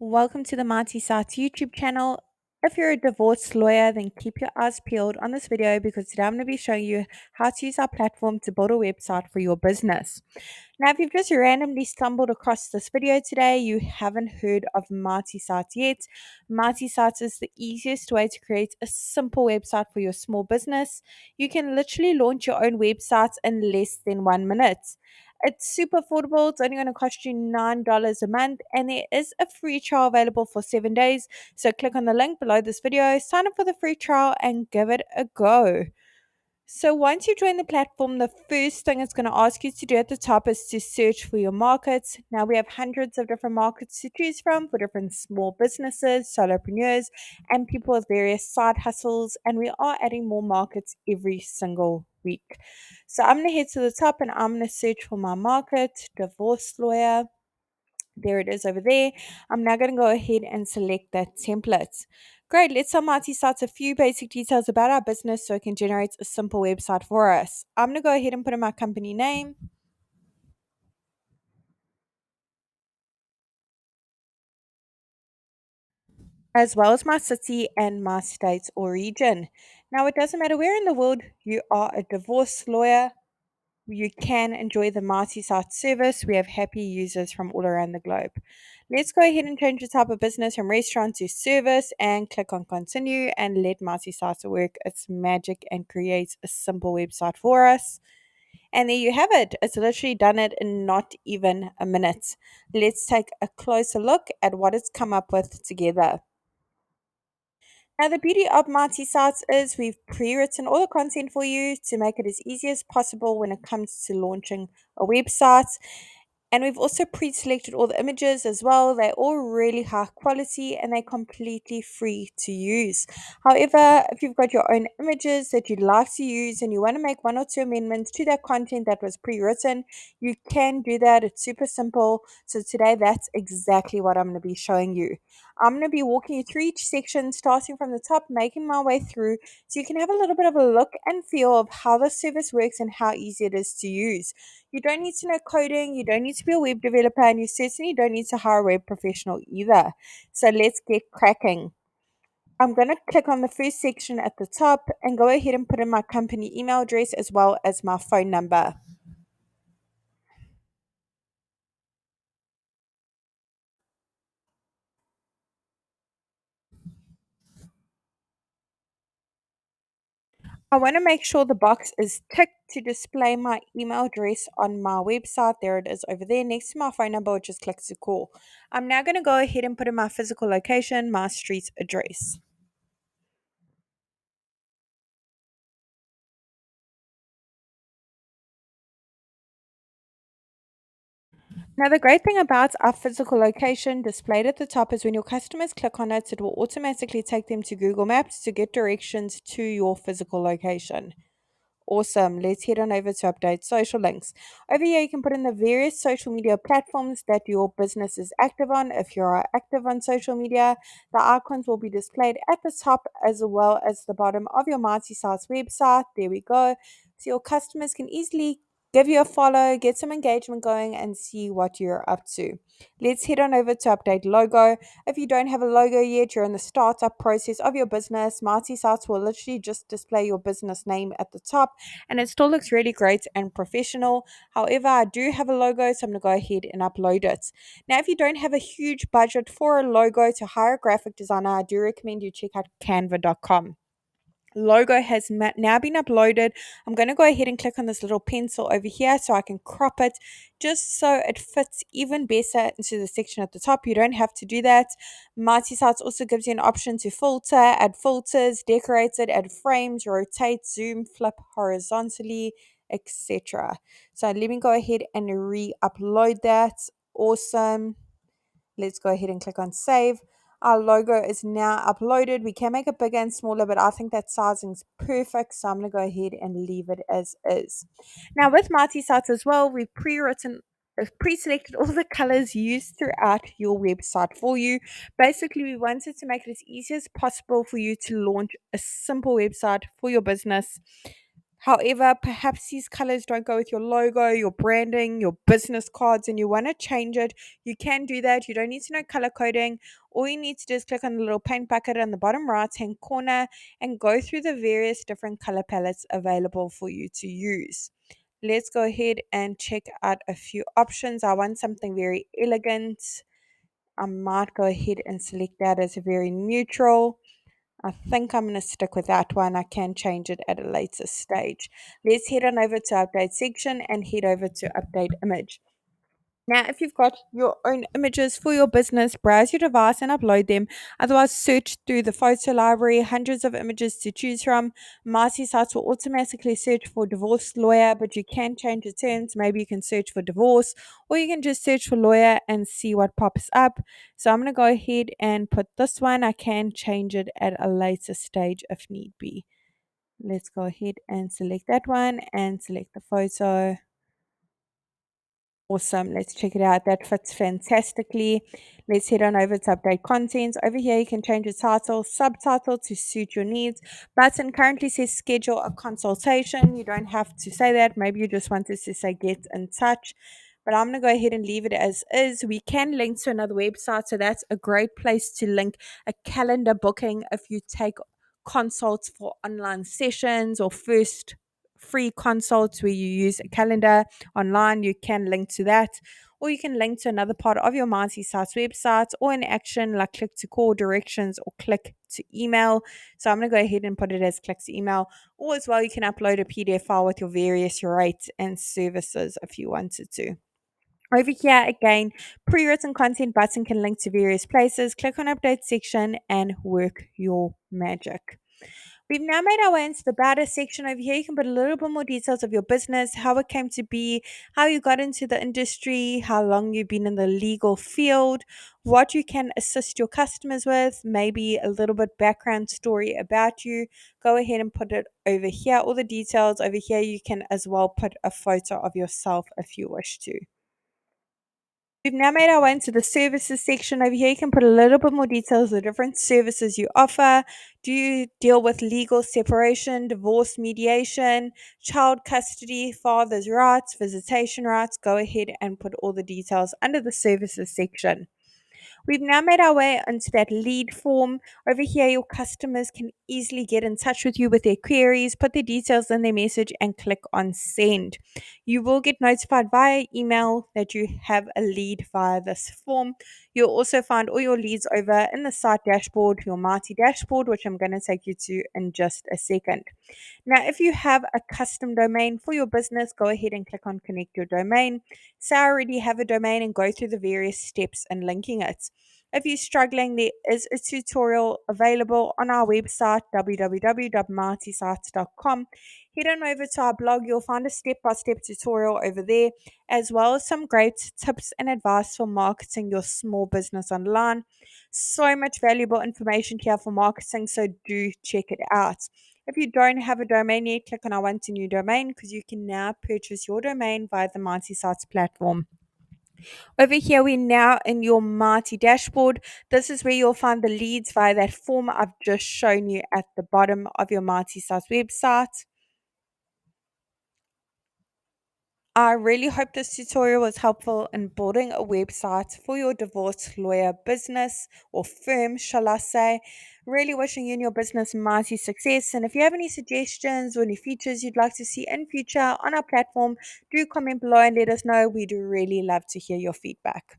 Welcome to the Marty Sarts YouTube channel. If you're a divorce lawyer, then keep your eyes peeled on this video because today I'm going to be showing you how to use our platform to build a website for your business. Now, if you've just randomly stumbled across this video today, you haven't heard of Marty Sites yet. Marty Sites is the easiest way to create a simple website for your small business. You can literally launch your own website in less than 1 minute. It's super affordable. It's only going to cost you $9 a month, and there is a free trial available for 7 days. So click on the link below this video, sign up for the free trial, and give it a go. So once you join the platform, the first thing it's going to ask you to do at the top is to search for your markets. Now we have hundreds of different markets to choose from for different small businesses, solopreneurs, and people with various side hustles. And we are adding more markets every single week. So I'm going to head to the top and I'm going to search for my market, divorce lawyer. There it is over there. I'm now going to go ahead and select that template. Great, let's tell Marty Starts a few basic details about our business so it can generate a simple website for us. I'm going to go ahead and put in my company name, as well as my city and my state or region. Now, it doesn't matter where in the world you are a divorce lawyer, you can enjoy the Marty Site service. We have happy users from all around the globe. Let's go ahead and change the type of business from restaurant to service and click on continue and let Marty Site work its magic and create a simple website for us. And there you have it. It's literally done it in not even a minute. Let's take a closer look at what it's come up with together. Now, the beauty of Marty Sites is we've pre-written all the content for you to make it as easy as possible when it comes to launching a website. And we've also pre-selected all the images as well. They're all really high quality and they're completely free to use. However, if you've got your own images that you'd like to use and you want to make one or two amendments to that content that was pre-written, you can do that. It's super simple. So today, that's exactly what I'm going to be showing you. I'm going to be walking you through each section, starting from the top, making my way through, so you can have a little bit of a look and feel of how the service works and how easy it is to use. You don't need to know coding, you don't need to be a web developer, and you certainly don't need to hire a web professional either. So let's get cracking. I'm going to click on the first section at the top and go ahead and put in my company email address as well as my phone number. I want to make sure the box is ticked to display my email address on my website. There it is over there next to my phone number, which just click to call. I'm now going to go ahead and put in my physical location, my street address. Now, the great thing about our physical location displayed at the top is when your customers click on it, it will automatically take them to Google Maps to get directions to your physical location. Awesome. Let's head on over to update social links. Over here, you can put in the various social media platforms that your business is active on. If you are active on social media, the icons will be displayed at the top as well as the bottom of your Marty Sites website. There we go. So your customers can easily give you a follow, get some engagement going, and see what you're up to. Let's head on over to update logo. If you don't have a logo yet, you're in the startup process of your business. Marty Sites will literally just display your business name at the top and it still looks really great and professional. However, I do have a logo, so I'm going to go ahead and upload it. Now, if you don't have a huge budget for a logo to hire a graphic designer, I do recommend you check out canva.com. Logo has now been uploaded. I'm going to go ahead and click on this little pencil over here so I can crop it just so it fits even better into the section at the top. You don't have to do that. Mighty Sites also gives you an option to filter, add filters, decorate it, add frames, rotate, zoom, flip horizontally, etc. So let me go ahead and re-upload that. Awesome. Let's go ahead and click on save. Our logo is now uploaded. We can make it bigger and smaller, but I think that sizing is perfect. So I'm going to go ahead and leave it as is. Now with Mighty Sites as well, we've pre-selected all the colors used throughout your website for you. Basically, we wanted to make it as easy as possible for you to launch a simple website for your business. However, perhaps these colors don't go with your logo, your branding, your business cards, and you want to change it. You can do that. You don't need to know color coding. All you need to do is click on the little paint bucket on the bottom right hand corner and go through the various different color palettes available for you to use. Let's go ahead and check out a few options. I want something very elegant. I might go ahead and select that as a very neutral. I think I'm going to stick with that one. I can change it at a later stage. Let's head on over to update section and head over to update image. Now, if you've got your own images for your business, browse your device and upload them. Otherwise, search through the photo library, hundreds of images to choose from. Marcy sites will automatically search for divorce lawyer, but you can change the terms. Maybe you can search for divorce, or you can just search for lawyer and see what pops up. So I'm going to go ahead and put this one. I can change it at a later stage if need be. Let's go ahead and select that one and select the photo. Awesome. Let's check it out. That fits fantastically. Let's head on over to update contents. Over here, you can change the title, subtitle to suit your needs. Button currently says schedule a consultation. You don't have to say that. Maybe you just want us to say get in touch. But I'm going to go ahead and leave it as is. We can link to another website. So that's a great place to link a calendar booking if you take consults for online sessions or first free consults where you use a calendar online. You can link to that, or you can link to another part of your Mighty Sites website, or an action like click to call, directions, or click to email. So I'm going to go ahead and put it as click to email, or as well, you can upload a PDF file with your various rates and services if you wanted to. Over here again, pre-written content button can link to various places. Click on update section and work your magic. We've now made our way into the about us section. Over here, you can put a little bit more details of your business, how it came to be, how you got into the industry, how long you've been in the legal field, what you can assist your customers with, maybe a little bit background story about you. Go ahead and put it over here. All the details over here, you can as well put a photo of yourself if you wish to. We've now made our way into the services section. Over here, you can put a little bit more details of the different services you offer. Do you deal with legal separation, divorce mediation, child custody, father's rights, visitation rights? Go ahead and put all the details under the services section. We've now made our way onto that lead form. Over here, your customers can easily get in touch with you with their queries, put their details in their message, and click on send. You will get notified via email that you have a lead via this form. You'll also find all your leads over in the site dashboard, your Mighty dashboard, which I'm going to take you to in just a second. Now, if you have a custom domain for your business, go ahead and click on connect your domain. Say I already have a domain and go through the various steps in linking it. If you're struggling, there is a tutorial available on our website, www.martysites.com. Head on over to our blog. You'll find a step-by-step tutorial over there, as well as some great tips and advice for marketing your small business online. So much valuable information here for marketing, so do check it out. If you don't have a domain yet, click on I want a new domain, because you can now purchase your domain via the Mighty Sites platform. Over here, we're now in your Mighty dashboard. This is where you'll find the leads via that form I've just shown you at the bottom of your Mighty Sites website. I really hope this tutorial was helpful in building a website for your divorce lawyer business, or firm, shall I say. Really wishing you and your business mighty success. And if you have any suggestions or any features you'd like to see in future on our platform, do comment below and let us know. We'd really love to hear your feedback.